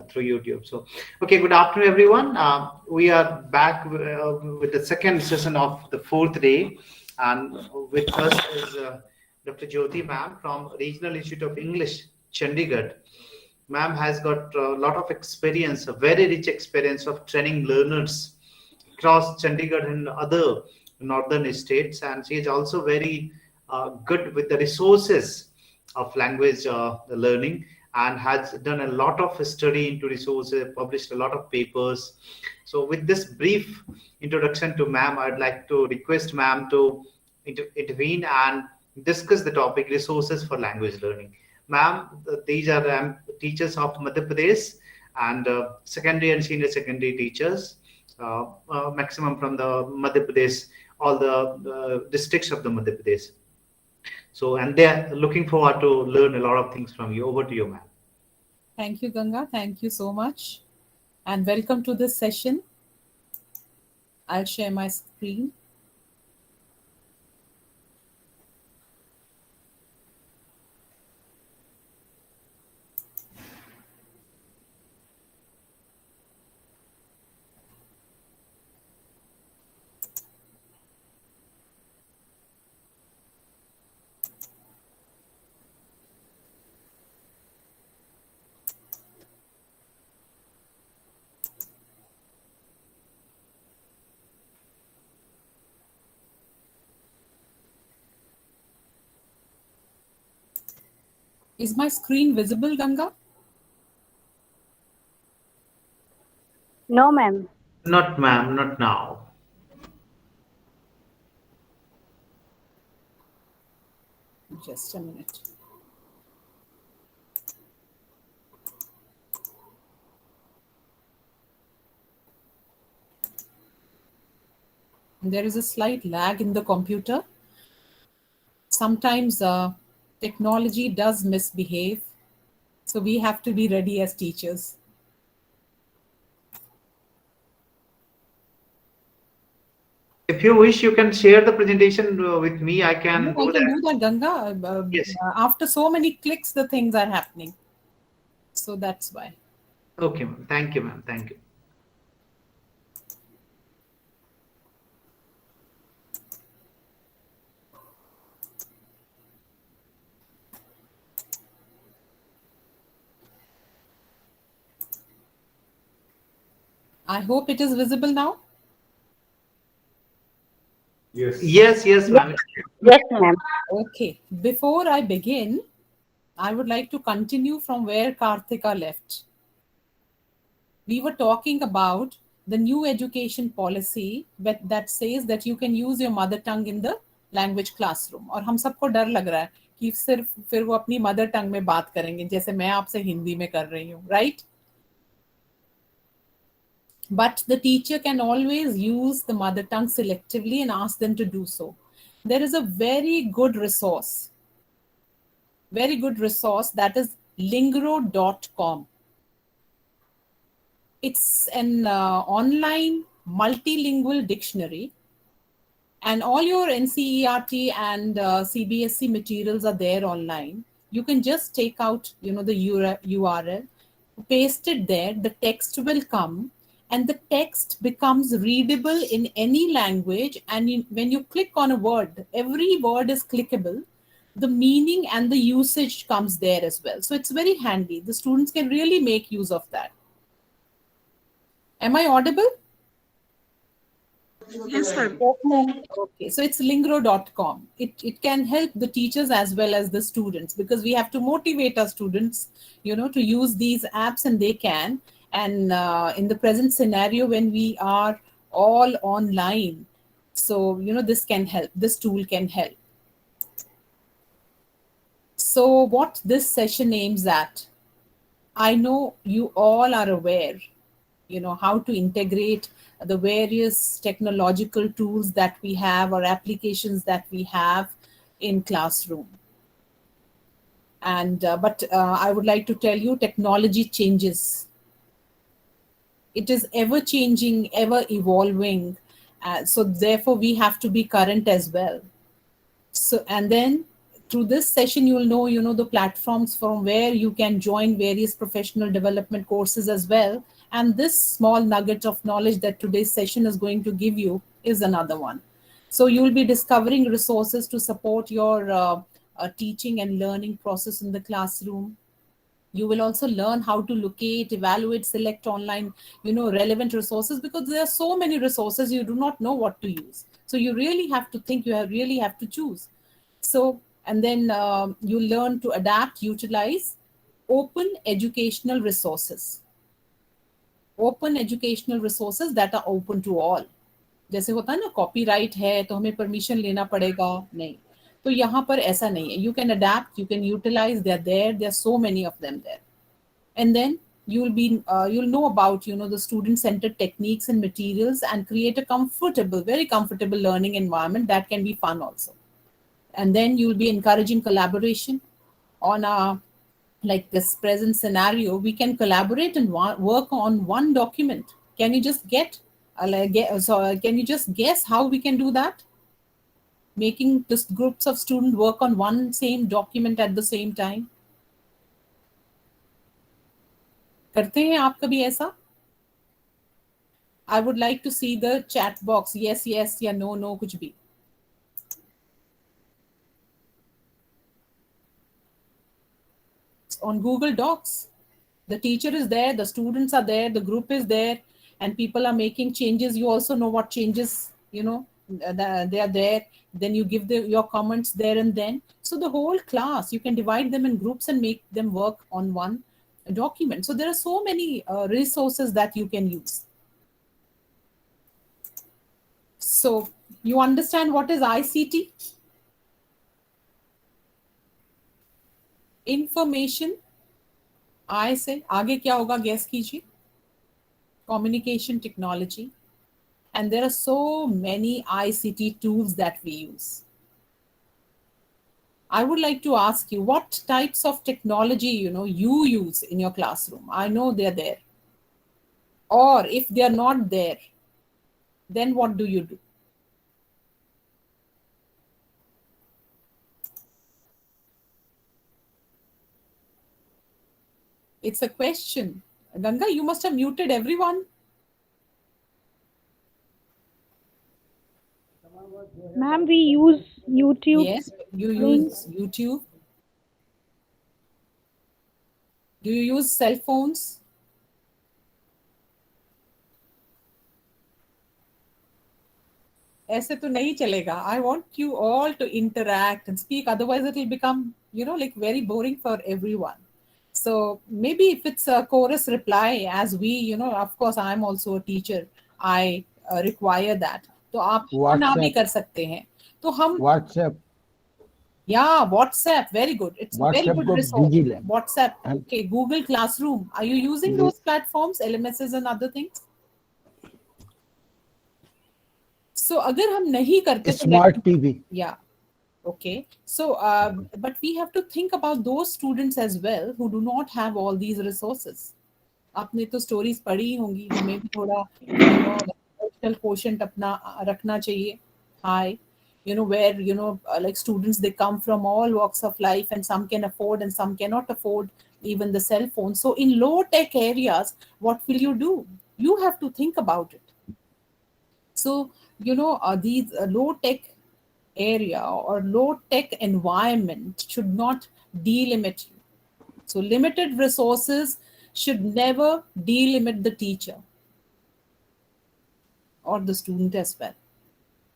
through YouTube. So, okay, good afternoon, everyone. We are back with the second session of the fourth day, and with us is Dr. Jyoti ma'am from Regional Institute of English, Chandigarh. Ma'am has got a lot of experience, a very rich experience of training learners across Chandigarh and other northern states, and she is also very good with the resources of language learning and has done a lot of study into resources, published a lot of papers. So, with this brief introduction to ma'am, I'd like to request ma'am to intervene and discuss the topic resources for language learning. Ma'am, these are teachers of Madhya Pradesh and secondary and senior secondary teachers, maximum from the Madhya Pradesh, all the districts of the Madhya Pradesh. So, and they're looking forward to learn a lot of things from you. Over to you, ma'am. Thank you, Ganga. Thank you so much. And welcome to this session. I'll share my screen. Is my screen visible, Ganga? No, ma'am. Not, ma'am, not now. Just a minute. There is a slight lag in the computer. Sometimes technology does misbehave. So we have to be ready as teachers. If you wish, you can share the presentation with me. I can I do can that. do that, Ganga. Yes. After so many clicks, the things are happening. So that's why. Okay, ma'am. Thank you, ma'am. Thank you. I hope it is visible now. Yes, ma'am. Yes, ma'am. Okay. Before I begin, I would like to continue from where Karthika left. We were talking about the new education policy that says that you can use your mother tongue in the language classroom. और हम सबको डर लग रहा है कि सिर्फ फिर वो अपनी मदर टंग में बात करेंगे जैसे मैं आपसे हिंदी में कर रही हूँ, right? But the teacher can always use the mother tongue selectively and ask them to do so. There is a very good resource that is lingro.com. It's an online multilingual dictionary, and all your NCERT and CBSE materials are there online. You can just take out, the URL, paste it there, the text will come, and the text becomes readable in any language. And when you click on a word, every word is clickable. The meaning and the usage comes there as well. So it's very handy. The students can really make use of that. Am I audible? Yes, ma'am. Okay, so it's lingro.com. It can help the teachers as well as the students, because we have to motivate our students, to use these apps, and they can. And in the present scenario, when we are all online, so, this can help. This tool can help. So what this session aims at, I know you all are aware, how to integrate the various technological tools that we have or applications that we have in classroom. And but I would like to tell you, technology changes. It is ever changing, ever evolving. So therefore we have to be current as well. So, and then Through this session, you'll know the platforms from where you can join various professional development courses as well. And this small nugget of knowledge that today's session is going to give you is another one. So you'll be discovering resources to support your teaching and learning process in the classroom. You will also learn how to locate, evaluate, select online relevant resources, because there are so many resources you do not know what to use. So you really have to think, really have to choose. So, and then you learn to adapt, utilize open educational resources. Open educational resources that are open to all. जैसे होता है ना, copyright है तो हमें permission लेना पड़ेगा, नहीं. तो यहाँ पर ऐसा नहीं है. You can adapt, you can utilize, they're there, there are so many of them there. And then you'll know about the student centered techniques and materials, and create a comfortable, very comfortable learning environment that can be fun also. And then you'll be encouraging collaboration on a, like this present scenario, we can collaborate and work on one document. Can you just can you just guess how we can do that? Making this groups of students work on one same document at the same time. करते हैं आप कभी ऐसा? I would like to see the chat box. Yes, yes, या no, no, कुछ भी. On Google Docs, the teacher is there, the students are there, the group is there, and people are making changes. You also know what changes they are there. Then you give your comments there and then. So the whole class, you can divide them in groups and make them work on one document. So there are so many resources that you can use. So you understand what is ICT? Information. I से आगे क्या होगा, guess कीजिए. Communication technology. And there are so many ICT tools that we use. I would like to ask you, what types of technology you use in your classroom? I know they're there. Or if they're not there, then what do you do? It's a question. Ganga, you must have muted everyone. Ma'am, we use YouTube. Yes, you use YouTube. Do you use cell phones? ऐसे तो नहीं चलेगा. I want you all to interact and speak. Otherwise, it will become, like very boring for everyone. So maybe if it's a chorus reply, as we, of course, I'm also a teacher. I require that. तो आप ना भी कर सकते हैं. तो हम WhatsApp. Yeah, WhatsApp, very good. It's a very WhatsApp good को resource. digi लें. WhatsApp. Okay, Google Classroom. Are you using those platforms, LMSs and other things? So अगर हम नहीं करते तो Smart TV. Yeah. Okay. So, but we have to think about those students as well who do not have all these resources. आपने तो stories पढ़ी ही होंगी. हमें भी थोड़ा, emotional quotient अपना रखना चाहिए. High. Where like students, they come from all walks of life, and some can afford and some cannot afford even the cell phone. So in low tech areas, what will you do? You have to think about it. So these low tech area or low tech environment should not delimit you. So limited resources should never delimit the teacher or the student as well.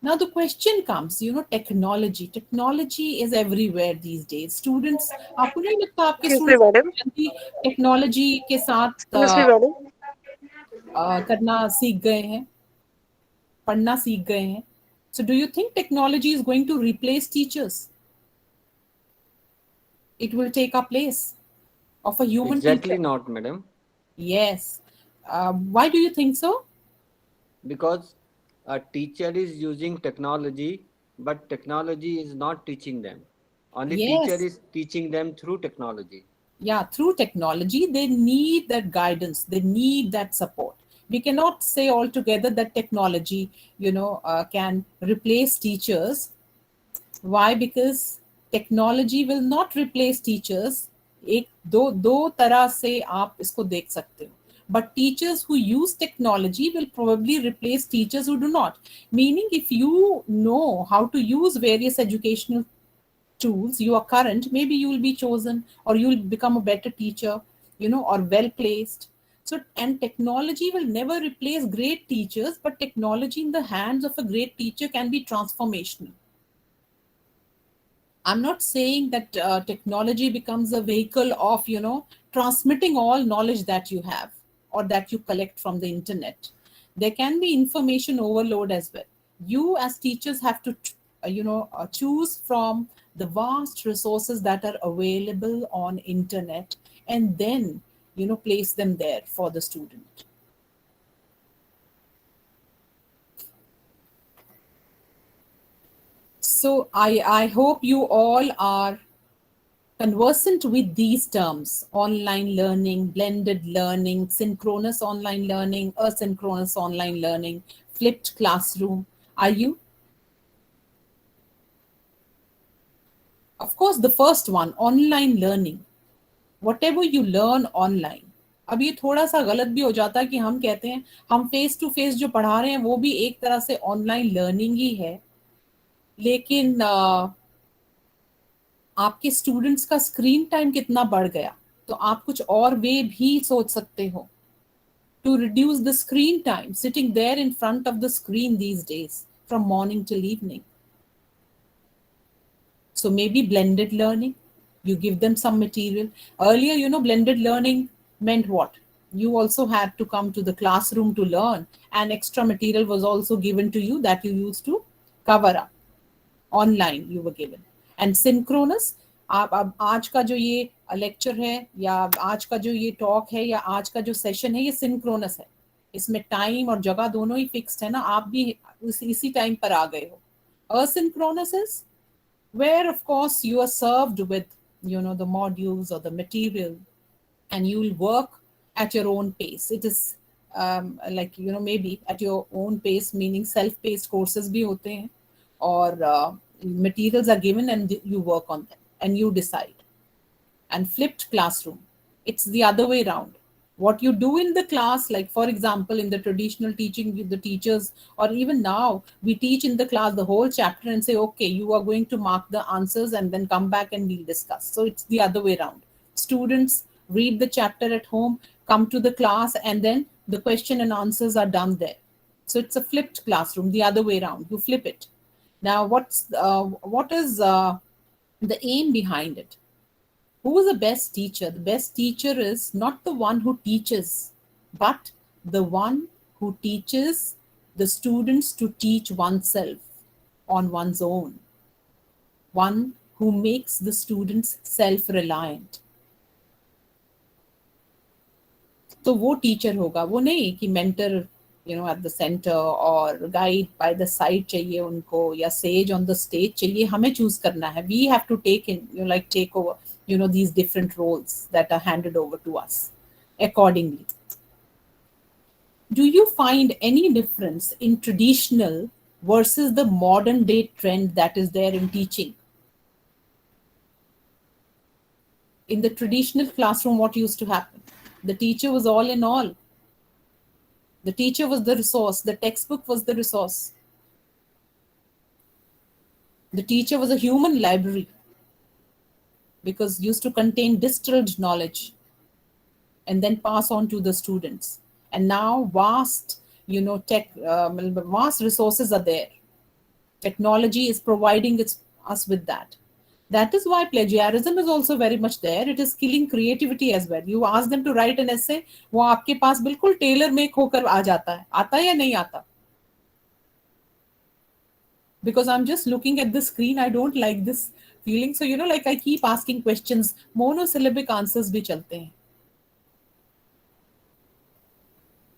Now the question comes, technology. Technology is everywhere these days. Students, आपको नहीं लगता आपके students technology के साथ करना सीख गए हैं, पढ़ना सीख गए हैं? So do you think technology is going to replace teachers? It will take a place of a human Exactly teacher. not, madam. Yes. Why do you think so? Because a teacher is using technology, but technology is not teaching them. Only Yes. teacher is teaching them through technology. Yeah, through technology, they need that guidance. They need that support. We cannot say altogether that technology, can replace teachers. Why? Because technology will not replace teachers. एक दो तरह से आप इसको देख सकते हो. But teachers who use technology will probably replace teachers who do not. Meaning, if you know how to use various educational tools, you are current, maybe you will be chosen or you will become a better teacher, or well placed. So, and technology will never replace great teachers, but technology in the hands of a great teacher can be transformational. I'm not saying that technology becomes a vehicle of, transmitting all knowledge that you have or that you collect from the internet. There can be information overload as well. You as teachers have to, choose from the vast resources that are available on internet and then, place them there for the student. So I hope you all are conversant with these terms: online learning, blended learning, synchronous online learning, asynchronous online learning, flipped classroom. Are you? Of course, the first one, online learning. Whatever you learn online. अब ये थोड़ा सा गलत भी हो जाता है कि हम कहते हैं हम फेस टू फेस जो पढ़ा रहे हैं वो भी एक तरह से ऑनलाइन लर्निंग ही है, लेकिन आपके स्टूडेंट्स का स्क्रीन टाइम कितना बढ़ गया, तो आप कुछ और वे भी सोच सकते हो to reduce the screen time sitting there in front of the screen these days from morning till evening. So maybe blended learning, you give them some material. Earlier, blended learning meant what? You also had to come to the classroom to learn, and extra material was also given to you that you used to cover up. Online you were given. And synchronous, आप अब आज का जो ये lecture है या आज का जो ये टॉक है या आज का जो सेशन है ये सिंक्रोनस है, इसमें टाइम और जगह दोनों ही फिक्स्ड है ना, आप भी इसी टाइम पर आ गए हो. Asynchronous is where of course you are served with the modules or the material and you will work at your own pace. It is like maybe at your own pace, meaning self-paced courses bhi hote hain, or materials are given and you work on them and you decide. And flipped classroom, it's the other way around. What you do in the class, like for example in the traditional teaching with the teachers, or even now we teach in the class the whole chapter and say, okay, you are going to mark the answers and then come back and we'll discuss. So it's the other way around. Students read the chapter at home, come to the class, and then the question and answers are done there. So it's a flipped classroom, the other way around. You flip it. Now what is the aim behind it? Who is the best teacher? The best teacher is not the one who teaches, but the one who teaches the students to teach oneself on one's own. One who makes the students self-reliant. तो वो teacher होगा, वो नहीं कि mentor at the center or guide by the side चाहिए उनको या sage on the stage चाहिए. हमें choose करना है. We have to take over these different roles that are handed over to us accordingly. Do you find any difference in traditional versus the modern day trend that is there in teaching? In the traditional classroom, what used to happen? The teacher was all in all. The teacher was the resource. The textbook was the resource. The teacher was a human library because used to contain distilled knowledge and then pass on to the students. And now vast, vast resources are there. Technology is providing us with that. That is why plagiarism is also very much there. It is killing creativity as well. You ask them to write an essay, वो आपके पास बिल्कुल Taylor make होकर आ जाता है. आता है या नहीं आता? Because I'm just looking at the screen, I don't like this feeling. So, I keep asking questions. Monosyllabic answers भी चलते हैं.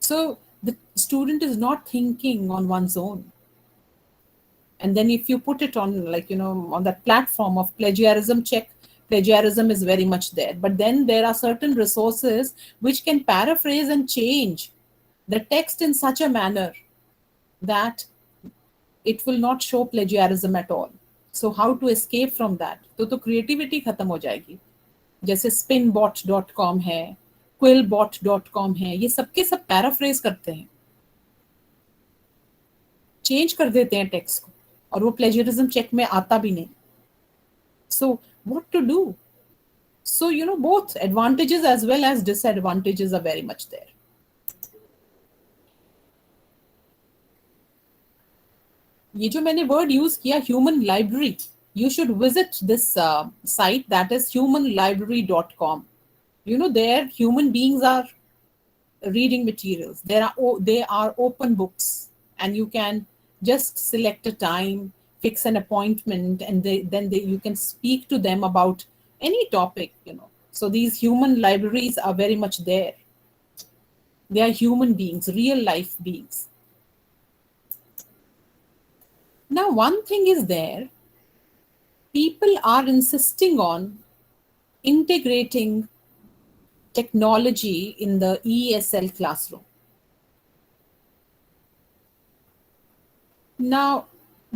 So, the student is not thinking on one's own. And then if you put it on on that platform of plagiarism check, plagiarism is very much there. But then there are certain resources which can paraphrase and change the text in such a manner that it will not show plagiarism at all. So how to escape from that? तो creativity खत्म हो जाएगी. जैसे spinbot.com है, quillbot.com है, ये सबके सब पैराफ्रेज करते हैं, चेंज कर देते हैं टेक्स्ट को, और वो प्लेजरिज्म चेक में आता भी नहीं. So what to do? So both advantages as well as disadvantages are very much there. ये जो मैंने वर्ड यूज किया, human library, you should visit this site, that is humanlibrary.com. There human beings are reading materials. They are open books, and you can just select a time, fix an appointment, and then you can speak to them about any topic. So these human libraries are very much there. They are human beings, real life beings. Now one thing is there, people are insisting on integrating technology in the ESL classroom. Now,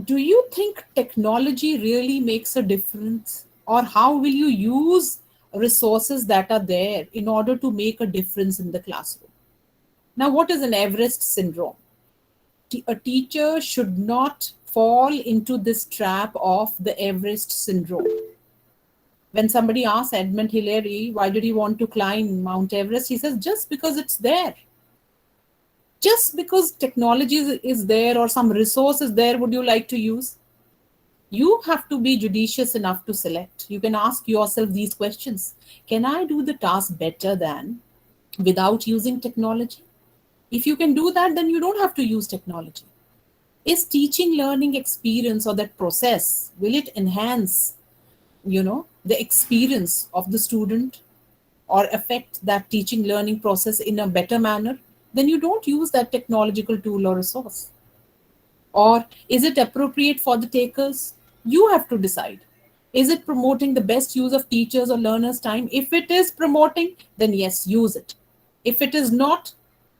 do you think technology really makes a difference? Or how will you use resources that are there in order to make a difference in the classroom? Now, what is an Everest syndrome? A teacher should not fall into this trap of the Everest syndrome. When somebody asks Edmund Hillary, why did he want to climb Mount Everest? He says, just because it's there. Just because technology is there or some resource is there, would you like to use? You have to be judicious enough to select. You can ask yourself these questions. Can I do the task better than without using technology? If you can do that, then you don't have to use technology. Is teaching learning experience or that process, will it enhance the experience of the student or affect that teaching learning process in a better manner? Then you don't use that technological tool or resource. Or is it appropriate for the takers? You have to decide. Is it promoting the best use of teachers or learners' time? If it is promoting, then yes, use it. If it is not,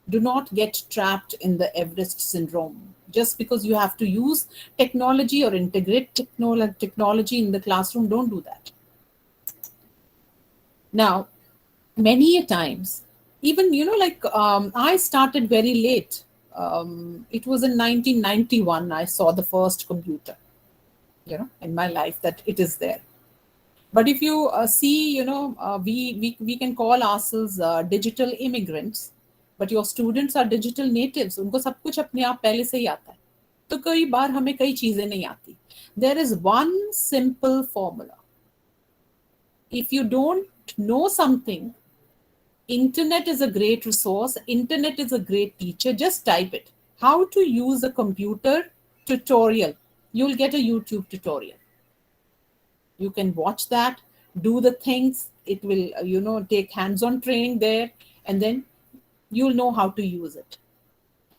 do not get trapped in the Everest syndrome. Just because you have to use technology or integrate technology in the classroom, don't do that. Now, many a times, even, I started very late. It was in 1991, I saw the first computer, in my life, that it is there. But if you see, we can call ourselves digital immigrants, but your students are digital natives. उनको सब कुछ अपने आप पहले से ही आता है. तो कई बार हमें कई चीजें नहीं आती. There is one simple formula. If you don't know something, internet is a great resource. Internet is a great teacher. Just type it. How to use a computer tutorial. You'll get a YouTube tutorial. You can watch that, do the things. It will, take hands-on training there, and then you'll know how to use it.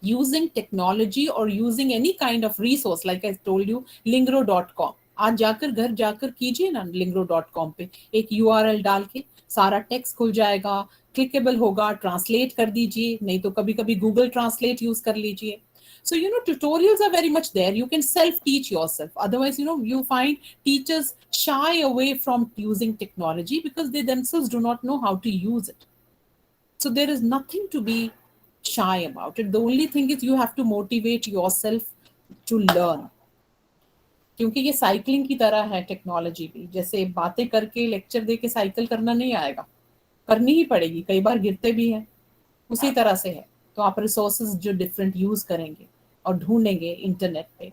Using technology or using any kind of resource, like I told you, lingro.com. आज जाकर घर जाकर कीजिए ना lingro.com पे एक URL डाल के सारा टेक्स्ट खुल जाएगा, क्लिकेबल होगा, ट्रांसलेट कर दीजिए, नहीं तो कभी कभी गूगल ट्रांसलेट यूज कर लीजिए. So, tutorials are very much there. You can self-teach yourself. Otherwise, you find teachers shy away from using technology because they themselves do not know how to use it. So there is nothing to be shy about it. The only thing is you have to motivate yourself to learn. क्योंकि ये cycling की तरह है technology भी. जैसे बातें करके lecture दे के साइकिल करना नहीं आएगा, करनी ही पड़ेगी, कई बार गिरते भी हैं. उसी तरह से है. तो आप रिसोर्सेज जो डिफरेंट यूज करेंगे और ढूंढेंगे इंटरनेट पे.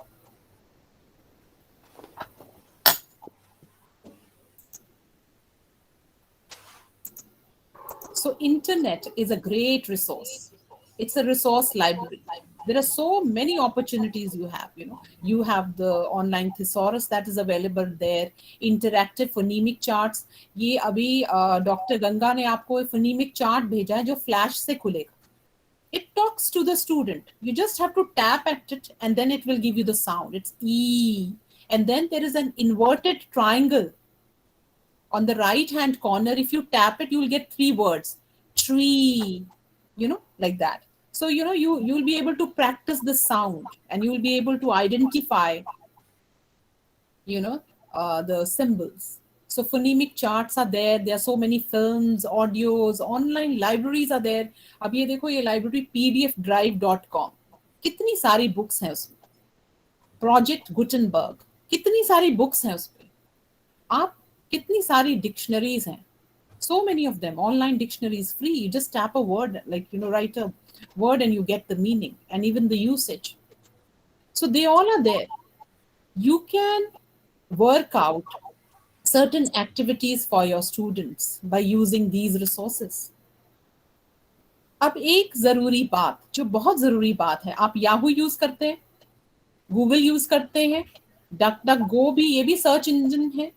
So internet is a great resource. It's a resource library. There are so many opportunities you have. You have the online thesaurus that is available there, interactive phonemic charts. ये अभी doctor Ganga ने आपको phonemic chart भेजा है जो flash से खुलेगा. It talks to the student. You just have to tap at it and then it will give you the sound. It's E. And then there is an inverted triangle. On the right hand corner, if you tap it, you will get 3 words. Tree, like that. So, you'll be able to practice the sound and you'll be able to identify, the symbols. So phonemic charts are there. There are so many films, audios, online libraries are there. अब ये देखो ये library pdfdrive.com, कितनी सारी books हैं उसमें. Project Gutenberg, कितनी सारी बुक्स हैं उस पे. आप कितनी सारी डिक्शनरीज हैं, so many of them, online dictionaries, free. You just tap a word, like, write a word and you get the meaning and even the usage. So they all are there. You can work out certain activities for your students by using these resources. अब एक जरूरी बात, जो बहुत जरूरी बात है, आप याहू यूज करते हैं, गूगल यूज करते हैं, डक डक गो भी, ये भी सर्च इंजन है,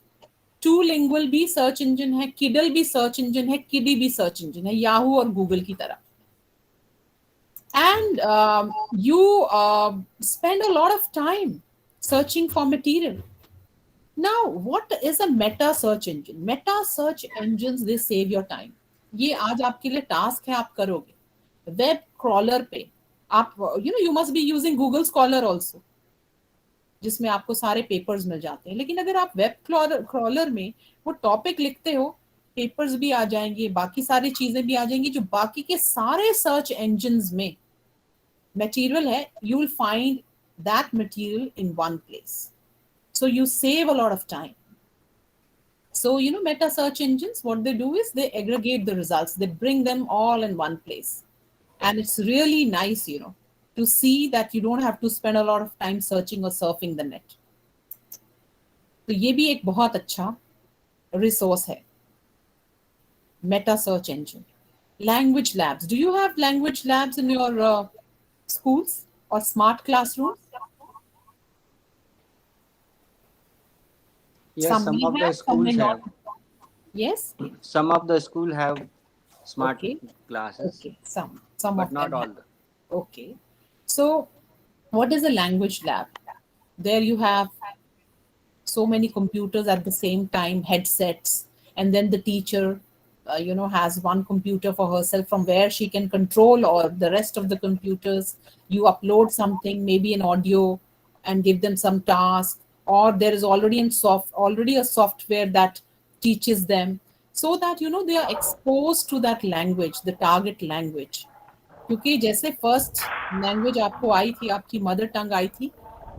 टू लिंगुअल भी सर्च इंजन है, किडल भी सर्च इंजन है, किडी भी सर्च इंजन है, याहू और गूगल की तरह. And you spend a lot of time searching for material. Now, what is a meta search engine? Meta search engines, they save your time. ये आज आपके लिए टास्क है, आप करोगे. वेब क्रॉलर पे आप, you must be using Google Scholar also, जिसमें आपको सारे पेपर्स मिल जाते हैं. लेकिन अगर आप वेब क्रॉलर में वो टॉपिक लिखते हो, पेपर्स भी आ जाएंगे, बाकी सारी चीजें भी आ जाएंगी, जो बाकी के सारे सर्च इंजन्स में मटेरियल है, you will find that material in one place. So you save a lot of time. So, meta search engines, what they do is they aggregate the results. They bring them all in one place. And it's really nice, to see that you don't have to spend a lot of time searching or surfing the net. तो ये भी एक बहुत अच्छा resource है, meta search engine. Language labs. Do you have language labs in your schools or smart classrooms? Yes, Some some may of the have, some may schools not. have. Yes? Some of the school have smart Okay. classes, Okay, some but of not them all. have. Okay. So, what is a language lab? There you have so many computers at the same time, headsets, and then the teacher, has one computer for herself from where she can control or the rest of the computers. You upload something, maybe an audio, and give them some task, or there is already a software that teaches them, so that they are exposed to that language, the target language. क्योंकि जैसे first language आपको आई थी, आपकी mother tongue आई थी,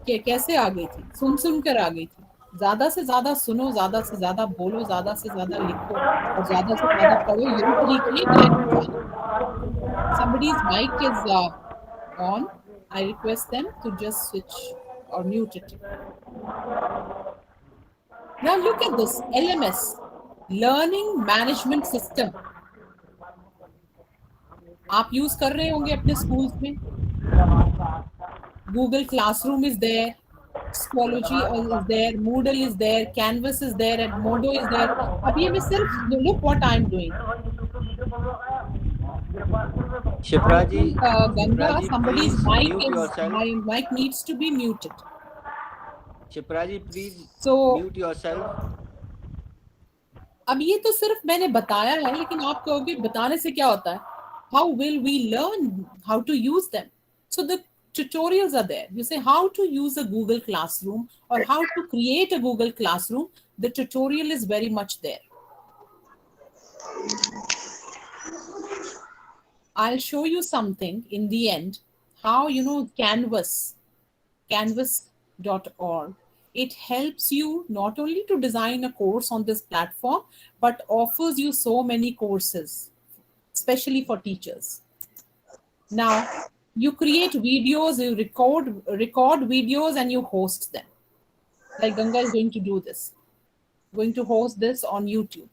कि कैसे आ गई थी, सुन सुन कर आ गई थी. ज्यादा से ज्यादा सुनो, ज्यादा से ज्यादा बोलो, ज्यादा से ज्यादा लिखो और ज्यादा से ज्यादा पढ़ो, यही तरीके हैं लैंग्वेज आने के. Somebody's mic is on. I request them to just switch or mute it. Now look at this LMS, Learning Management System. आप यूज कर रहे होंगे अपने स्कूल्स में. Google Classroom is there, Schoology is there, Moodle is there, Canvas is there, and Modo is there. अब ये मैं सिर्फ, look what I'm doing. I Shipraji, think Ganga, Shipraji, somebody's please mic mute is, yourself. my mic needs to be muted. Shipraji, please So mute yourself. अब ये तो सिर्फ मैंने बताया है, लेकिन आप कहोगे बताने से क्या होता है? How will we learn how to use them? So the tutorials are there. You say how to use a Google Classroom or how to create a Google Classroom. The tutorial is very much there. I'll show you something in the end, how, canvas.org. It helps you not only to design a course on this platform, but offers you so many courses, especially for teachers. Now, you create videos, you record videos, and you host them. Like Ganga is going to do this, going to host this on YouTube.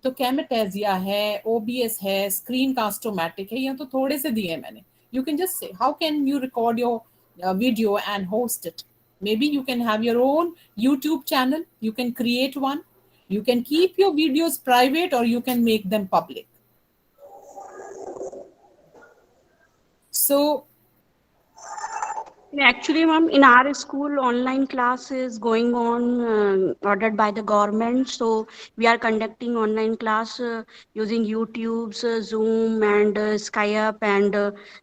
तो कैमेटेजिया है, OBS है, screen कास्टोमैटिक है, ये तो थोड़े से दिए मैंने. You can just say, how can you record your video and host it? Maybe you can have your own YouTube channel. You can create one. You can keep your videos private or you can make them public. So, Actually, ma'am, in our school, online class is going on, ordered by the government. So we are conducting online class using YouTube's Zoom and Skype and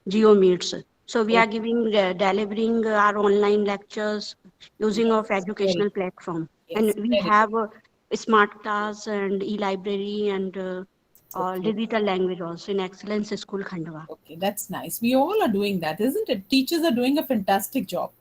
GeoMeets. So we are delivering our online lectures using of educational platform. And Yes, we very have a smart class and e-library and good. Okay. digital language also in Excellence School Khandwa. Okay, that's nice. We all are doing that, isn't it? Teachers are doing a fantastic job,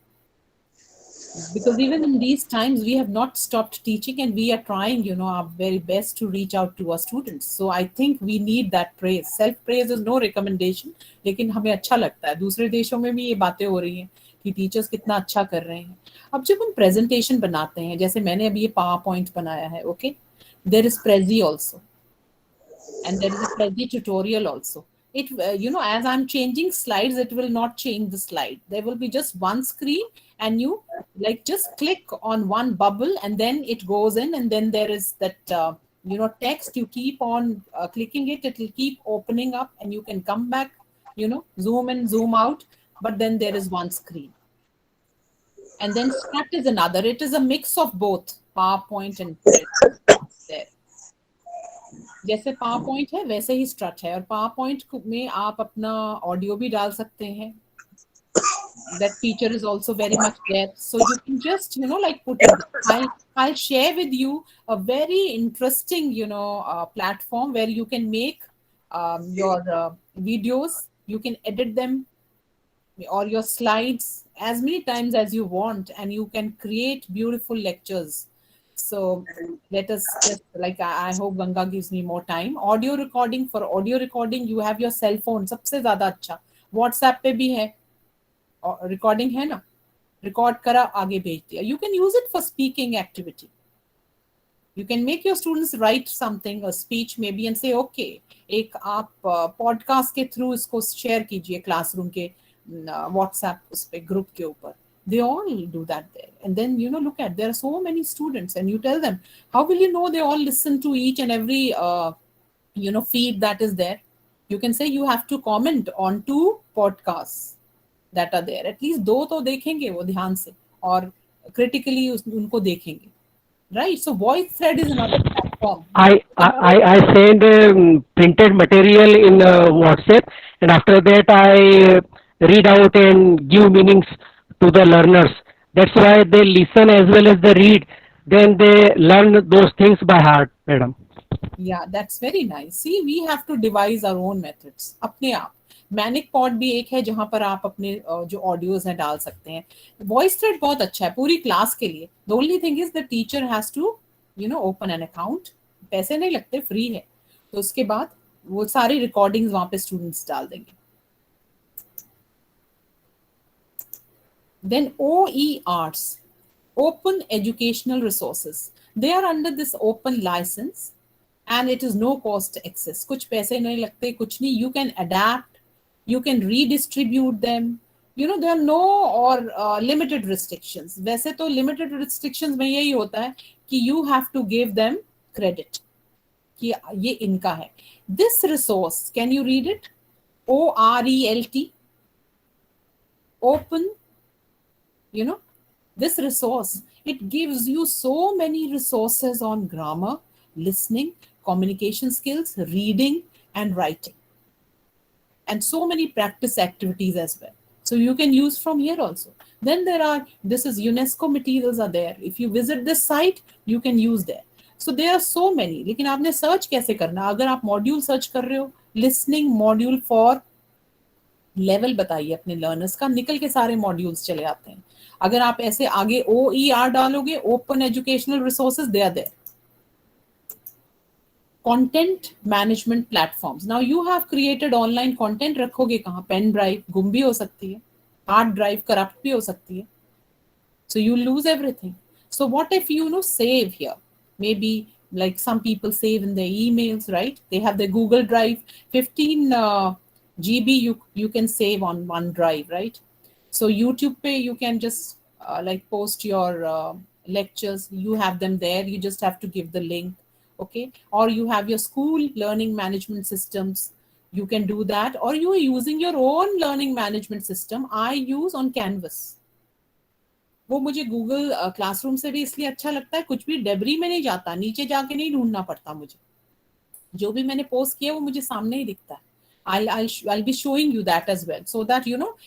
because even in these times we have not stopped teaching, and we are trying, our very best to reach out to our students. So I think we need that praise. Self praise is no recommendation, लेकिन हमें अच्छा लगता है, दूसरे देशों में भी ये बातें हो रही हैं कि टीचर्स कितना अच्छा कर रहे हैं. अब जब हम प्रेजेंटेशन बनाते हैं, जैसे मैंने अभी ये पावर पॉइंट बनाया है, okay, there is Prezi also, and there is a Prezi tutorial also. It, as I'm changing slides, it will not change the slide. There will be just one screen, and you like just click on one bubble, and then it goes in, and then there is that text. You keep on clicking it; it will keep opening up, and you can come back, zoom in, zoom out. But then there is one screen, and then Strut is another. It is a mix of both PowerPoint and Prezi there. जैसे power point है वैसे ही strut है, और power point में आप अपना audio भी डाल सकते हैं. That feature is also very much there, so you can just like put it. I'll share with you a very interesting platform where you can make your videos. You can edit them or your slides as many times as you want, and you can create beautiful lectures. So let us just, like, I hope Ganga gives me more time. Audio recording, for audio recording you have your cell phone, सबसे ज़्यादा अच्छा. WhatsApp पे भी है recording, है ना, record करा आगे भेज दिया. You can use it for speaking activity. You can make your students write something, a speech maybe, and say, okay, एक आप पॉडकास्ट के थ्रू इसको शेयर कीजिए क्लासरूम के व्हाट्सएप उस पे ग्रुप के ऊपर. They all do that there. And then, look at, there are so many students, and you tell them, how will you know they all listen to each and every feed that is there? You can say you have to comment on 2 podcasts that are there. At least 2 तो देखेंगे वो ध्यान से और critically उनको देखेंगे. Right? So voice thread is another platform. I send printed material in WhatsApp, and after that I read out and give meanings to the learners. That's why they listen as well as they read. Then they learn those things by heart, madam. Yeah, that's very nice. See, we have to devise our own methods. अपने आप manic pod भी एक है जहां पर आप अपने जो ऑडियोज हैं डाल सकते हैं. वॉइस थ्रेड बहुत अच्छा है पूरी क्लास के लिए. The only thing is the teacher has to open an account. पैसे नहीं लगते, फ्री है. तो उसके बाद वो सारी रिकॉर्डिंग्स वहां पे स्टूडेंट्स डाल देंगे. Then OERs, Open Educational Resources. They are under this open license, and it is no cost access. कुछ पैसे नहीं लगते, कुछ नहीं. You can adapt, you can redistribute them. There are no or limited restrictions. वैसे तो limited restrictions में यही होता है कि you have to give them credit कि ये इनका है. This resource, can you read it? ORELT, open. This resource, it gives you so many resources on grammar, listening, communication skills, reading and writing, and so many practice activities as well. So you can use from here also. Then this is UNESCO materials are there. If you visit this site, you can use there. So there are so many. लेकिन आपने search कैसे करना? अगर आप module search कर रहे हो, listening module for level बताइए अपने लर्नर्स का, निकल के सारे मॉड्यूल्स चले आते हैं. अगर आप ऐसे आगे OER डालोगे, open educational resources, they are there. Content management platforms. Now you have created online content, रखोगे कहाँ? पेन ड्राइव गुम भी हो सकती है, हार्ड ड्राइव करप्ट भी हो सकती है. So you lose everything. So what if save here? Maybe like some people save in their emails, right? They have the Google Drive, 15 GB you can save on one drive, right? So YouTube pay, you can just like post your lectures. You have them there. You just have to give the link, okay? Or you have your school learning management systems. You can do that. Or you are using your own learning management system. I use on Canvas. वो मुझे Google classroom से भी इसलिए अच्छा लगता है, कुछ भी डेब्री में नहीं जाता, नीचे जाके नहीं ढूंढना पड़ता मुझे. जो भी मैंने पोस्ट किया वो मुझे सामने ही दिखता है. I'll be showing you that as well, so that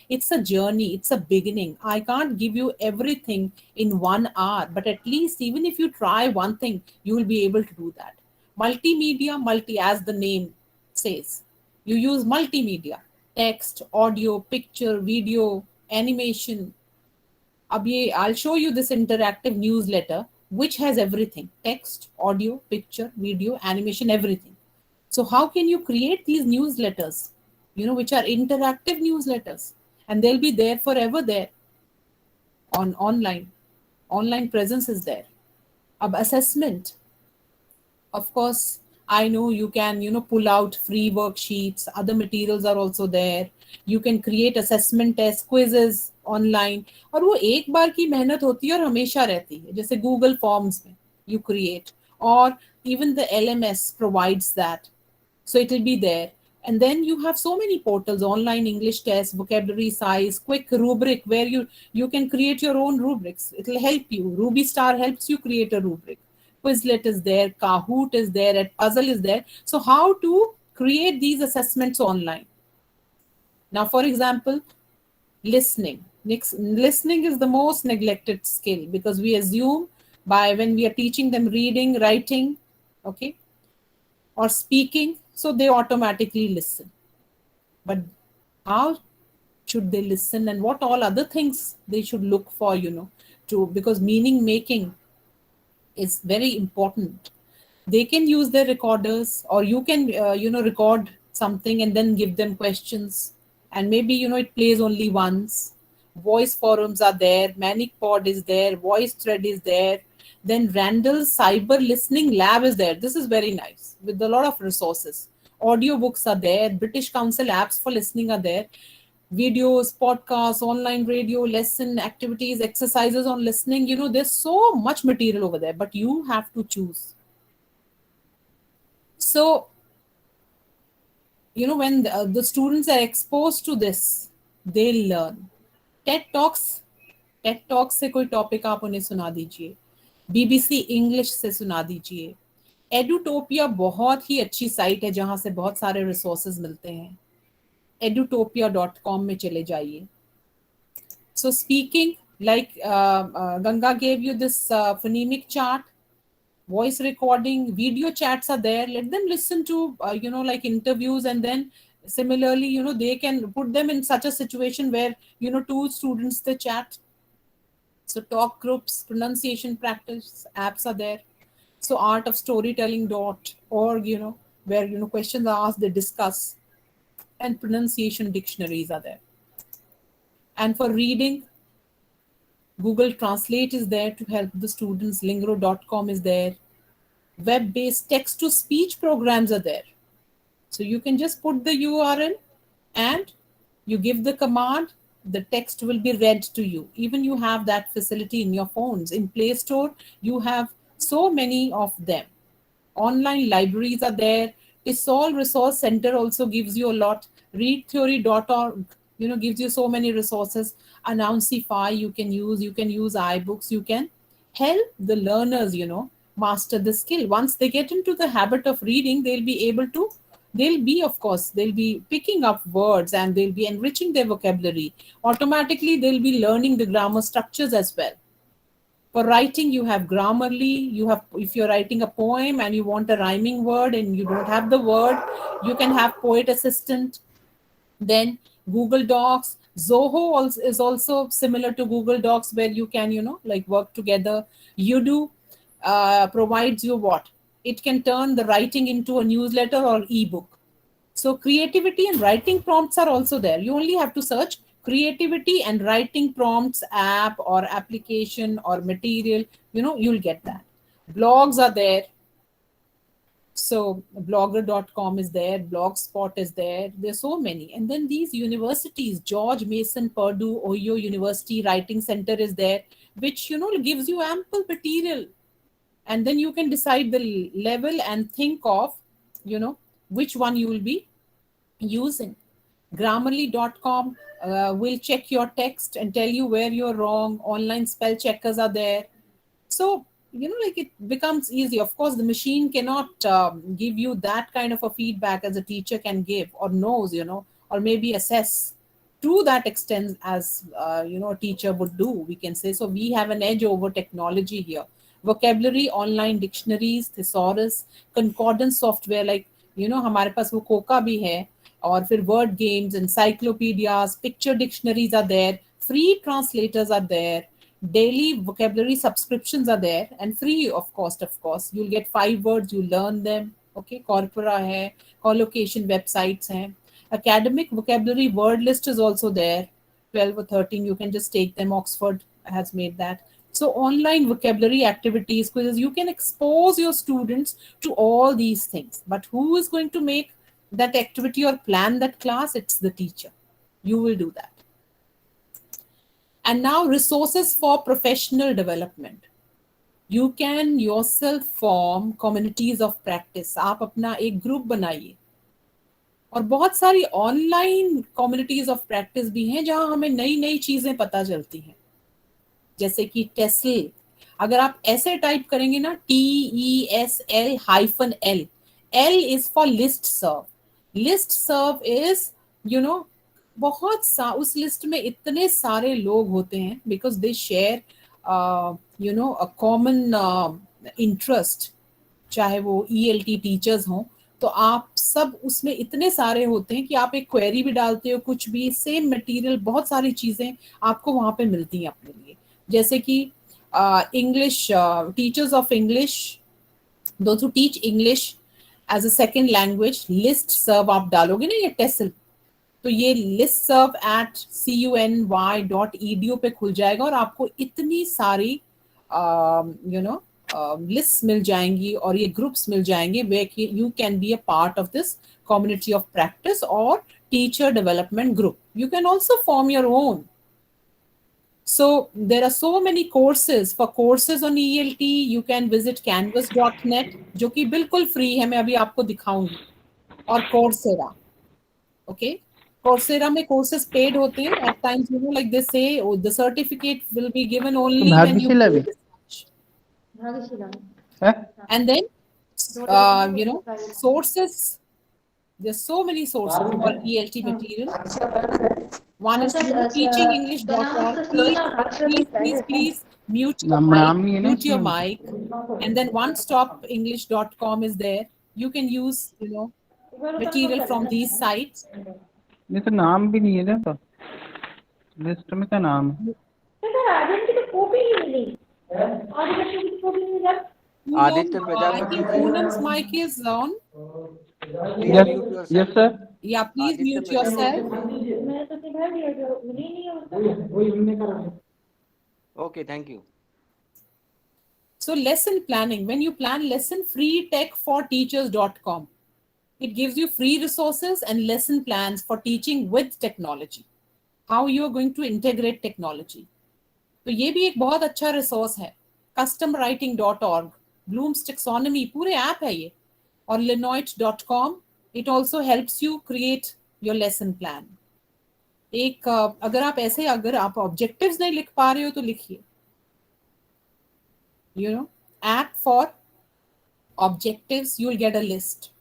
it's a journey, it's a beginning. I can't give you everything in 1 hour, but at least even if you try one thing, you will be able to do that. Multimedia, multi as the name says, you use multimedia, text, audio, picture, video, animation. I'll show you this interactive newsletter which has everything: text, audio, picture, video, animation, everything. So how can you create these newsletters, which are interactive newsletters, and they'll be there forever there on online. Online presence is there. Assessment, of course. I know you can pull out free worksheets, other materials are also there. You can create assessment test quizzes online. और वो एक बार की मेहनत होती है और हमेशा रहती है, जैसे गूगल फॉर्म्स में you create, or even the LMS provides that, so it will be there. And then you have so many portals: online English test, vocabulary size, quick rubric, where you can create your own rubrics. It will help you. Ruby Star helps you create a rubric. Quizlet is there, Kahoot is there, and Puzzle is there. So how to create these assessments online? Now, for example, listening. Listening is the most neglected skill, because we assume by when we are teaching them reading, writing, okay, or speaking, so they automatically listen. But how should they listen, and what all other things they should look for, because meaning making is very important. They can use their recorders, or you can record something and then give them questions, and maybe it plays only once. Voice forums are there, Manic Pod is there, Voice Thread is there. Then Randall's Cyber Listening Lab is there. This is very nice with a lot of resources. Audiobooks are there, British Council apps for listening are there, videos, podcasts, online radio, lesson activities, exercises on listening. There's so much material over there, but you have to choose. So, when the students are exposed to this, they'll learn. TED talks से कोई topic आप उन्हें सुना दीजिए, BBC English से सुना दीजिए. एडुटोपिया बहुत ही अच्छी साइट है जहां से बहुत सारे रिसोर्सेज मिलते हैं. edutopia.com में चले जाइए. So speaking, like Ganga gave you this phonemic chart, voice recording, video chats are there. Let them listen to like interviews, and then similarly they can put them in such a situation where two students they chat. So talk groups, pronunciation practice apps are there. So artofstorytelling.org, where questions are asked, they discuss, and pronunciation dictionaries are there. And for reading, Google Translate is there to help the students. Lingro.com is there. Web-based text-to-speech programs are there. So you can just put the URL and you give the command, the text will be read to you. Even you have that facility in your phones. In Play Store, you have so many of them. Online libraries are there. TESOL Resource Center also gives you a lot. Readtheory.org, gives you so many resources. Announcify you can use iBooks, you can help the learners, master the skill. Once they get into the habit of reading, they'll be picking up words, and they'll be enriching their vocabulary. Automatically, they'll be learning the grammar structures as well. For writing, you have Grammarly. If you're writing a poem and you want a rhyming word and you don't have the word, you can have Poet Assistant. Then Google Docs. Zoho is also similar to Google Docs, where you can, like work together. Udo provides you what? It can turn the writing into a newsletter or ebook. So creativity and writing prompts are also there. You only have to search creativity and writing prompts app or application or material, you'll get that. Blogs are there. So blogger.com is there, Blogspot is there. There's so many. And then these universities, George Mason, Purdue, Ohio University Writing Center is there, which, gives you ample material. And then you can decide the level and think of, which one you will be using. Grammarly.com will check your text and tell you where you're wrong. Online spell checkers are there. So like it becomes easy. Of course, the machine cannot give you that kind of a feedback as a teacher can give, or knows, or maybe assess to that extent as a teacher would do, we can say. So we have an edge over technology here. Vocabulary, online dictionaries, thesaurus, concordance software, like हमारे पास वो Coca भी है, और फिर word games, encyclopedias, picture dictionaries are there, free translators are there, daily vocabulary subscriptions are there, and free of course. You'll get 5 words, you learn them. Okay, corpora hai, collocation websites hai. Academic vocabulary word list is also there, 12 or 13. You can just take them. Oxford has made that. So online vocabulary activities, quizzes, you can expose your students to all these things. But who is going to make that activity or plan that class? It's the teacher. You will do that. And now resources for professional development. You can yourself form communities of practice. आप अपना एक group बनाइए, और बहुत सारी online communities of practice भी हैं जहां हमें नई नई चीजें पता चलती हैं, जैसे कि टेस्ल. अगर आप ऐसे टाइप करेंगे ना, TESL-L, L is for list serve. List serve is उस लिस्ट में इतने सारे लोग होते हैं, because they share a common interest, चाहे वो ELT टीचर्स हों, तो आप सब उसमें इतने सारे होते हैं कि आप एक क्वेरी भी डालते हो, कुछ भी, सेम मटेरियल, बहुत सारी चीजें आपको वहां पे मिलती हैं अपने लिए. जैसे कि English, teachers of English, those who teach English as a second language, list सर्व आप डालोगे ना, ये टेसल, तो ये लिस्ट सर्व at CUNY.edu पे खुल जाएगा, और आपको इतनी सारी लिस्ट मिल जाएंगी, और ये ग्रुप्स मिल जाएंगे where you can be a part of this community of practice or teacher development group. You can also form your own. So there are so many courses. For courses on ELT, you can visit canvas.net, जो कि बिल्कुल free है, मैं अभी आपको दिखाऊंगी, और Coursera. Okay, Coursera में courses paid होते हैं. At times, like they say, oh, the certificate will be given only when you pay this much. And then, sources. There's so many sources for ELT material. One is teachingenglish.org. Please mute your mic. And then onestopenglish.com is there. You can use, material from these sites. ये तो नाम भी नहीं है ना, तो list में क्या नाम है? Aditya Prajapati. I think Poonam's mic is on. Yes, sir. Yeah, please mute yourself. Okay, thank you. So lesson planning. When you plan lesson, freetechforteachers.com. It gives you free resources and lesson plans for teaching with technology. How you are going to integrate technology. तो ये भी एक बहुत अच्छा resource है. customwriting.org, Bloom's taxonomy, पूरे app है ये. और linoit.com, it also helps you create your lesson plan. एक अगर आप ऑब्जेक्टिव्स नहीं लिख पा रहे हो तो लिखिए. App for objectives, you'll get a list.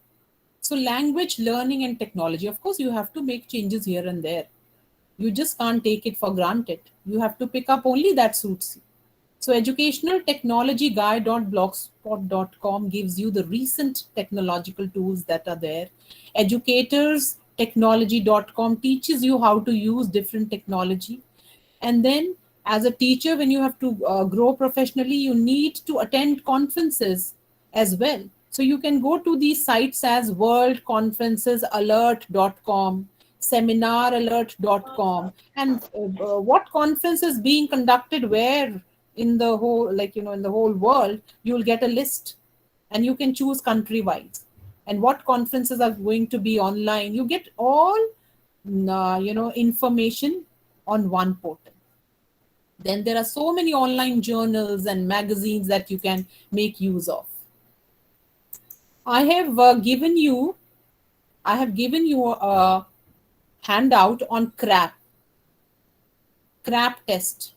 So language learning and technology, of course, you have to make changes here and there. You just can't take it for granted. You have to pick up only that suits you. So educationaltechnologyguide.blogspot.com gives you the recent technological tools that are there. Educatorstechnology.com teaches you how to use different technology. And then as a teacher, when you have to grow professionally, you need to attend conferences as well. So you can go to these sites as worldconferencesalert.com, seminaralert.com, and what conference is being conducted where in the whole, in the whole world, you'll get a list, and you can choose country-wise. And what conferences are going to be online, you get all, information on one portal. Then there are so many online journals and magazines that you can make use of. I have given you a handout on CRAP test.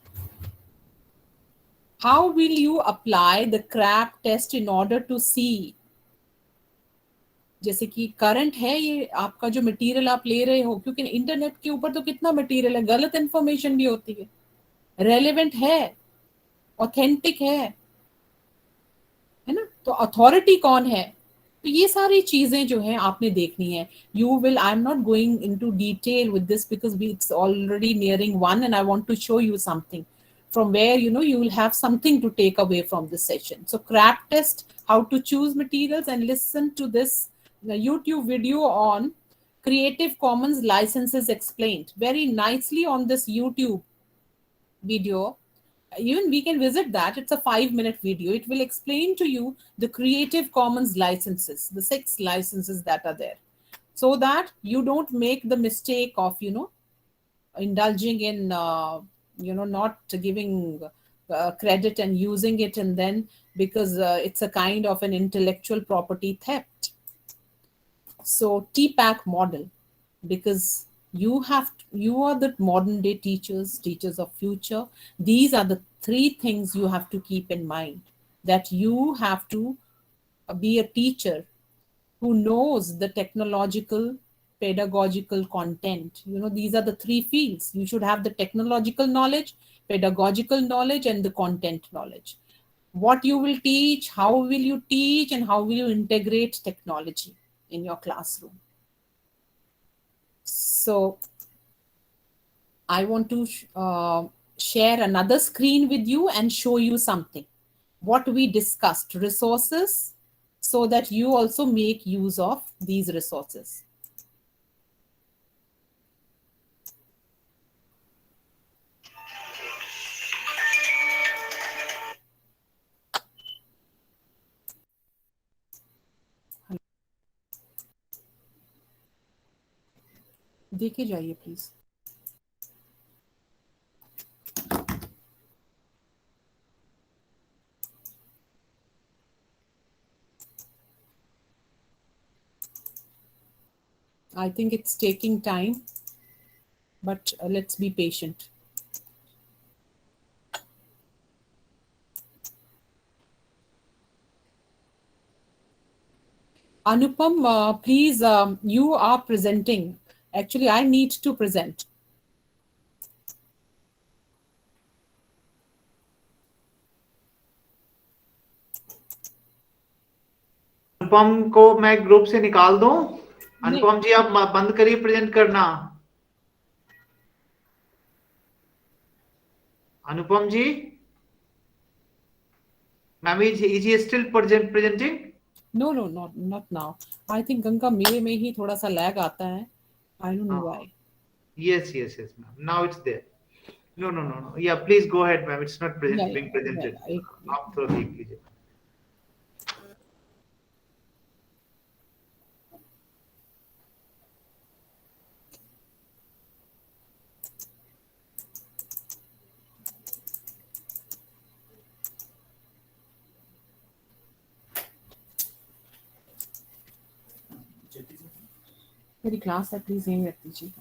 How will you apply the crack test in order to see? जैसे कि current है ये आपका जो material आप ले रहे हो, क्योंकि इंटरनेट के ऊपर तो कितना मटेरियल है, गलत इंफॉर्मेशन भी होती है, रेलेवेंट है, ऑथेंटिक है ना? तो अथॉरिटी कौन है? तो ये सारी चीजें जो है आपने देखनी है. You will, I am not going into detail with this because it's already nearing 1 and I want to show you something from where you will have something to take away from this session. So crack test, how to choose materials, and listen to this YouTube video on Creative Commons licenses explained very nicely on this YouTube video. Even we can visit that. It's a 5-minute video. It will explain to you the Creative Commons licenses, the 6 licenses that are there, so that you don't make the mistake of indulging in not giving credit and using it, and then because it's a kind of an intellectual property theft. So TPAC model, because you are the modern day teachers of future. These are the 3 things you have to keep in mind, that you have to be a teacher who knows the technological pedagogical content. These are the 3 fields. You should have the technological knowledge, pedagogical knowledge, and the content knowledge. What you will teach, how will you teach, and how will you integrate technology in your classroom. So I want to share another screen with you and show you something, what we discussed, resources, so that you also make use of these resources. देखे जाइए please. I think it's taking time, but let's be patient. Anupam, please, you are presenting. Actually, I need to present. अनुपम को मैं group से निकाल दूं? अनुपम जी आप बंद करिए प्रेजेंट करना. अनुपम जी, ma'am, is he still presenting? No, not now. I think Ganga मेरे में ही थोड़ा सा लैग आता है. I don't know why. Yes, ma'am. Now it's there. No. Yeah, please go ahead, ma'am. It's not being presented. आप थोड़ा देख लीजिए. मेरी क्लास है, प्लीज यहीं रख दीजिए.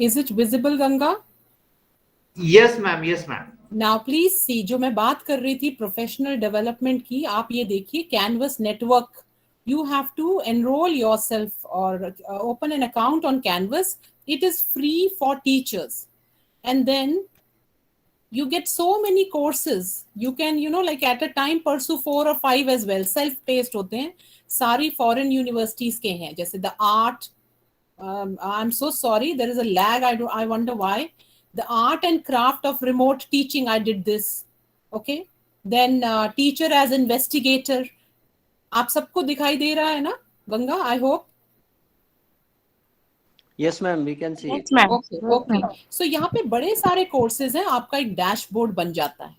Is it visible, Ganga? Yes, ma'am. Now please see, जो मैं बात कर रही थी प्रोफेशनल डेवलपमेंट की, आप ये देखिए canvas network you have to enroll yourself or open an account on Canvas. It is free for teachers. And then you get so many courses. You can, like at a time pursue 4 or 5 as well. Self paced होते हैं. सारी foreign universities के हैं. जैसे the art. I'm so sorry. There is a lag. I wonder why. The art and craft of remote teaching. I did this. Okay. Then teacher as investigator. आप सबको दिखाई दे रहा है ना, Ganga? I hope. Yes, ma'am, we can see it. Okay so यहाँ पे बड़े सारे कोर्सेज हैं, आपका एक डैशबोर्ड बन जाता है.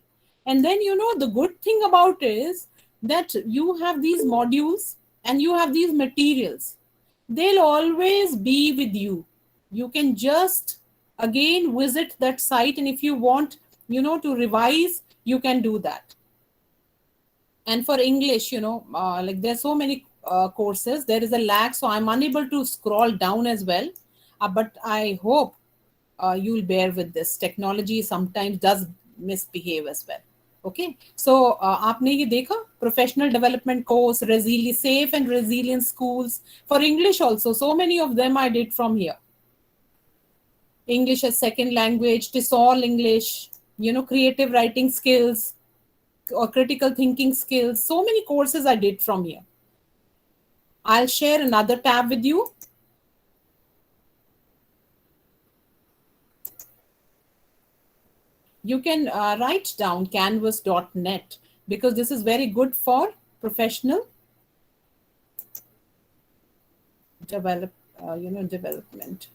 And then the good thing about is that you have these modules and you have these materials. They'll always be with you. You can just again visit that site, and if you want to revise, you can do that. And for English, like there's so many courses, there is a lag, so I'm unable to scroll down as well. But I hope you'll bear with this. Technology sometimes does misbehave as well. Okay, so आपने ये देखा professional development course, safe and resilient schools. For English also, so many of them I did from here. English as second language, TESOL English, creative writing skills or critical thinking skills. So many courses I did from here. I'll share another tab with you. You can write down canvas.net because this is very good for professional development.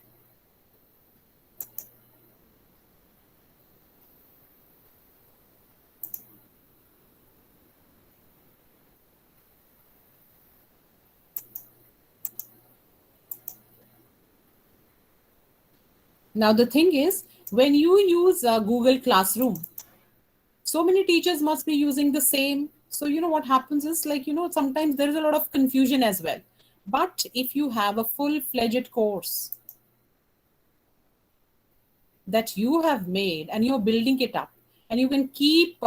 Now the thing is, when you use Google Classroom, so many teachers must be using the same. So what happens is, like, sometimes there is a lot of confusion as well. But if you have a full-fledged course that you have made and you're building it up, and you can keep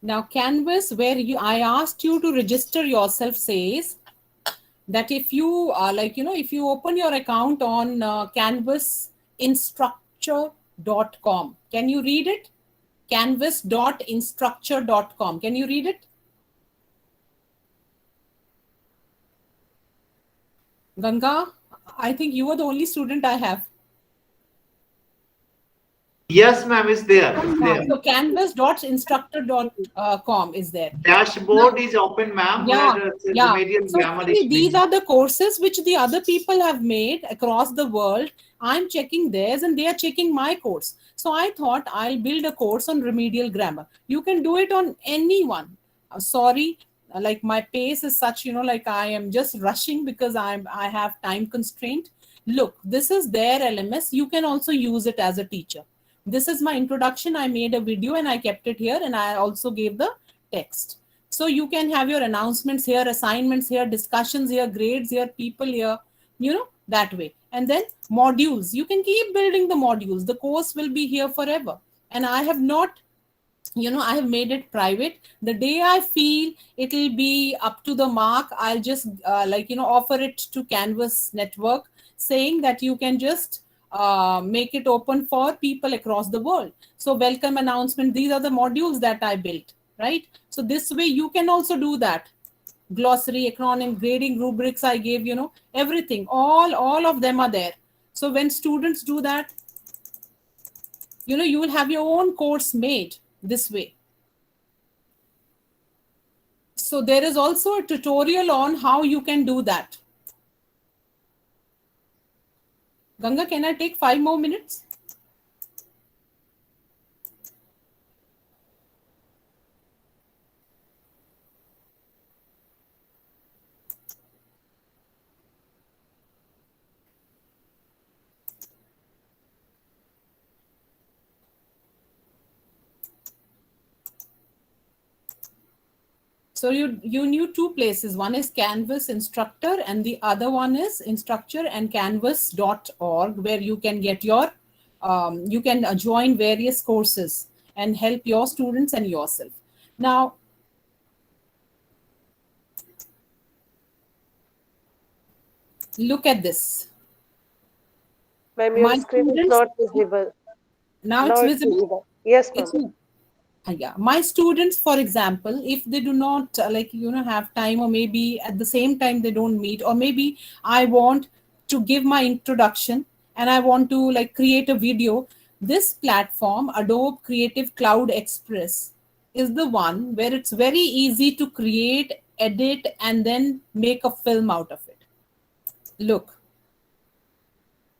now Canvas, where I asked you to register yourself, says that if you if you open your account on canvasinstructure.com, can you read it? Canvas.instructure.com, can you read it? Ganga, I think you are the only student I have. Yes, ma'am, it's there. It's there. So canvas.instructor.com is there. Dashboard is open, ma'am. Yeah. Remedial So grammar see, these explained. are the courses which the other people have made across the world. I'm checking theirs and they are checking my course. So I thought I'll build a course on remedial grammar. You can do it on anyone. Sorry, like my pace is such, like I am just rushing because I have time constraint. Look, this is their LMS. You can also use it as a teacher. This is my introduction. I made a video and I kept it here, and I also gave the text. So you can have your announcements here, assignments here, discussions here, grades here, people here, that way. And then modules. You can keep building the modules. The course will be here forever. And I have not, I have made it private. The day I feel it'll be up to the mark, I'll just offer it to Canvas Network, saying that you can just make it open for people across the world. So welcome announcement, these are the modules that I built, right? So this way you can also do that. Glossary, acronym, grading, rubrics, I gave, everything, all of them are there. So when students do that, you will have your own course made this way. So there is also a tutorial on how you can do that. Ganga, can I take 5 more minutes? So you knew two places. One is Canvas Instructor and the other one is Instructor and Canvas.org, where you can get your you can join various courses and help your students and yourself. Now, look at this. Ma'am, your My screen is students, not visible. now it's Now it's visible. visible. Yes, ma'am. It's yeah, my students, for example, if they do not have time, or maybe at the same time they don't meet, or maybe I want to give my introduction and I want to like create a video, this platform Adobe Creative Cloud Express is the one where it's very easy to create, edit, and then make a film out of it. Look,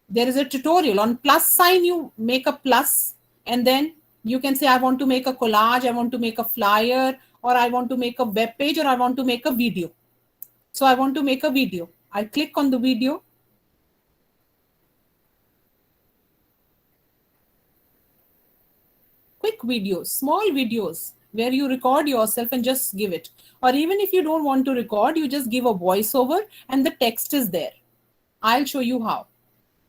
there is a tutorial on plus sign. You make a plus, and then you can say I want to make a collage, I want to make a flyer, or I want to make a web page, or I want to make a video. So I want to make a video. I click on the video. Quick videos, small videos where you record yourself and just give it. Or even if you don't want to record, you just give a voiceover and the text is there. I'll show you how.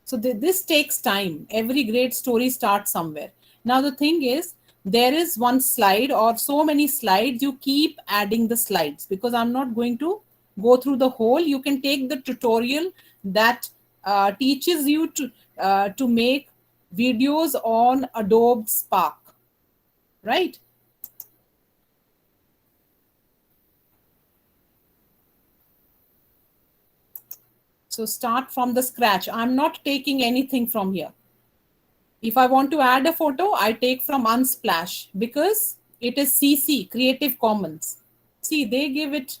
So this takes time. Every great story starts somewhere. Now the thing is, there is one slide or so many slides. You keep adding the slides because I'm not going to go through the whole. You can take the tutorial that teaches you to make videos on Adobe Spark, right? So start from the scratch. I'm not taking anything from here. If I want to add a photo, I take from Unsplash because it is CC, Creative Commons. See, they give it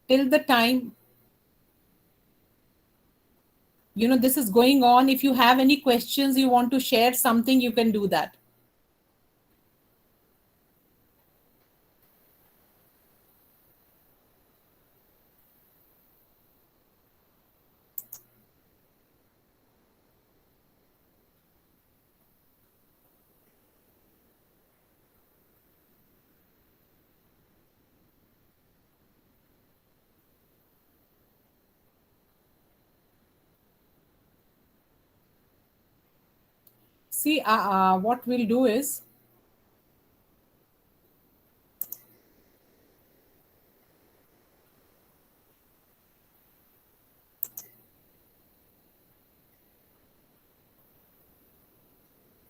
till the time, this is going on. If you have any questions, you want to share something, you can do that. See, what we'll do is,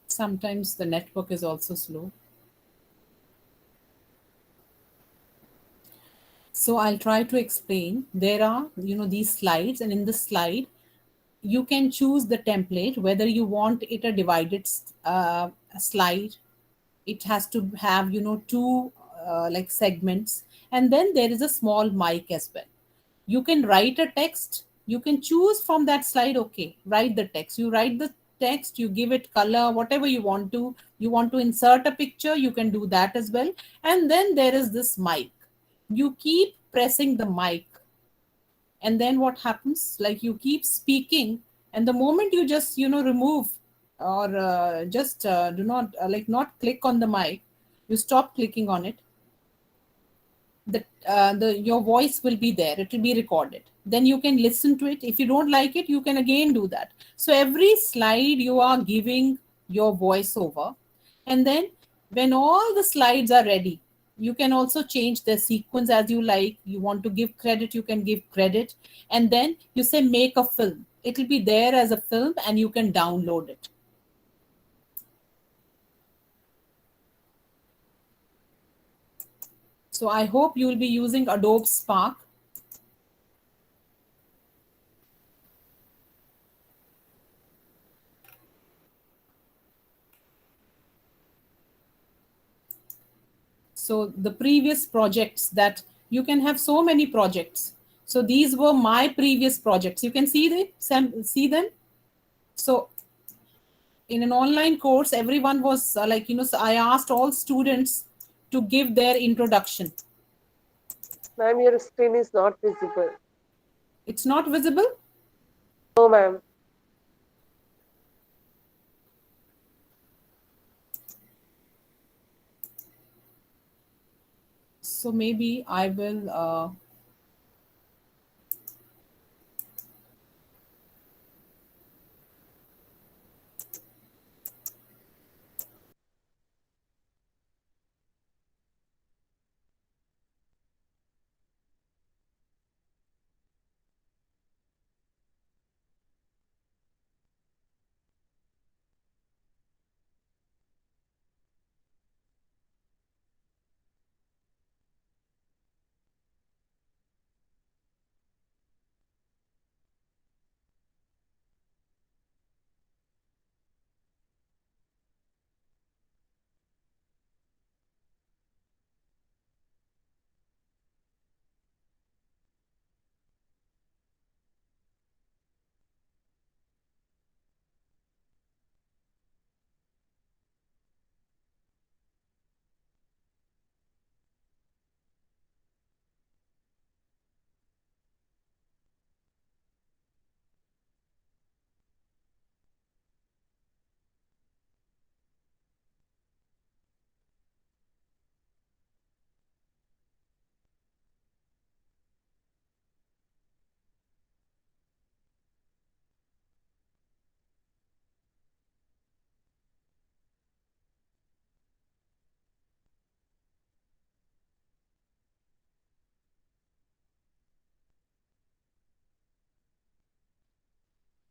sometimes the network is also slow. So I'll try to explain. There are, these slides, and in the slide, you can choose the template, whether you want it a divided slide. It has to have, two like segments. And then there is a small mic as well. You can write a text. You can choose from that slide. Okay, write the text. You write the text, you give it color, whatever you want to. You want to insert a picture, you can do that as well. And then there is this mic. You keep pressing the mic, and then what happens, like you keep speaking, and the moment you just remove, or just do not not click on the mic, you stop clicking on it, the your voice will be there, it will be recorded, then you can listen to it. If you don't like it, you can again do that. So every slide you are giving your voiceover, and then when all the slides are ready, you can also change the sequence as you like. You want to give credit, you can give credit, and then you say make a film. It will be there as a film and you can download it. So I hope you will be using Adobe Spark. So the previous projects, that you can have so many projects. So these were my previous projects. You can see them. So in an online course, everyone was so I asked all students to give their introduction. Ma'am, your screen is not visible. It's not visible? No, ma'am. So maybe I will.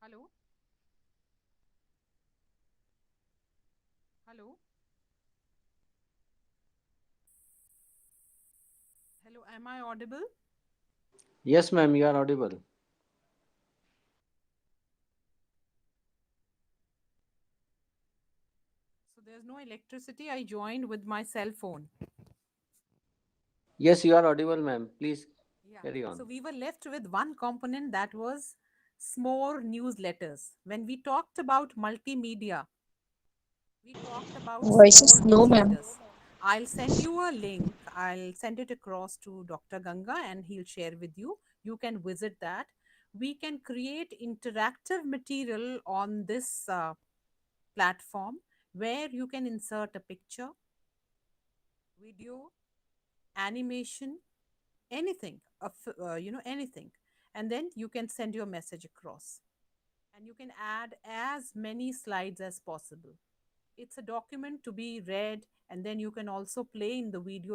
Hello? Hello? Hello, am I audible? Yes, ma'am, you are audible. So there's no electricity. I joined with my cell phone. Yes, you are audible, ma'am. Please Yeah. carry So on. we were left with one component that was small newsletters. When we talked about multimedia, we talked about Voice small is low, ma'am. newsletters. I'll send you a link. I'll send it across to Dr. Ganga and he'll share with you. You can visit that. We can create interactive material on this platform where you can insert a picture, video, animation, anything, anything. And then you can send your message across. And you can add as many slides as possible. It's a document to be read, and then you can also play in the video